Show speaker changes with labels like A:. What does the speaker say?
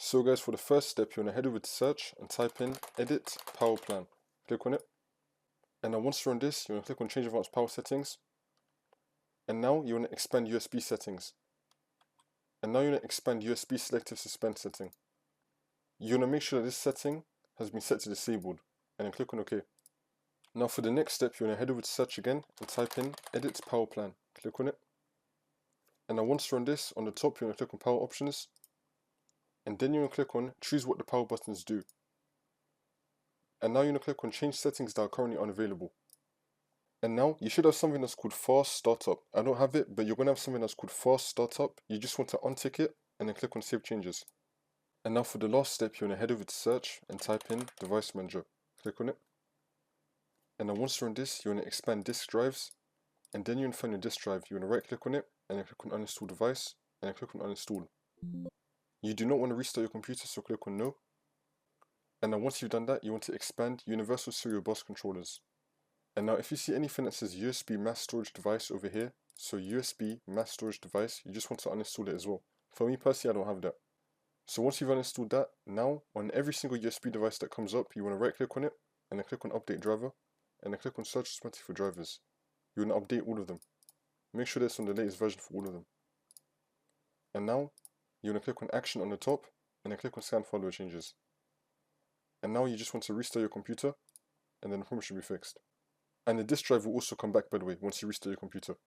A: So guys, for the first step, you want to head over to search and type in edit power plan. Click on it. And now once you're on this, you want to click on change advanced power settings. And now you want to expand USB settings. And now you want to expand USB selective suspend setting. You want to make sure that this setting has been set to disabled. And then click on OK. Now for the next step, you want to head over to search again and type in edit power plan. Click on it. And now once you're on this, on the top you want to click on power options. And then you want to click on choose what the power buttons do. And now you want to click on change settings that are currently unavailable. And now you should have something that's called fast startup. I don't have it, but you're going to have something that's called fast startup. You just want to untick it and then click on save changes. And now for the last step, you want to head over to search and type in device manager. Click on it. And then once you're on this, you want to expand disk drives. And then you want to find your disk drive. You want to right click on it and then click on uninstall device and then click on uninstall. You do not want to restart your computer, so click on no. And then once you've done that, you want to expand universal serial bus controllers. And now if you see anything that says USB mass storage device over here, so USB mass storage device, you just want to uninstall it as well. For me personally, I don't have that. So once you've uninstalled that, now on every single USB device that comes up, you want to right click on it and then click on update driver and then click on search automatically for drivers. You want to update all of them. Make sure that's on the latest version for all of them. And now you want to click on action on the top and then click on scan follower changes. And now you just want to restart your computer and then the problem should be fixed. And the disk drive will also come back, by the way, once you restart your computer.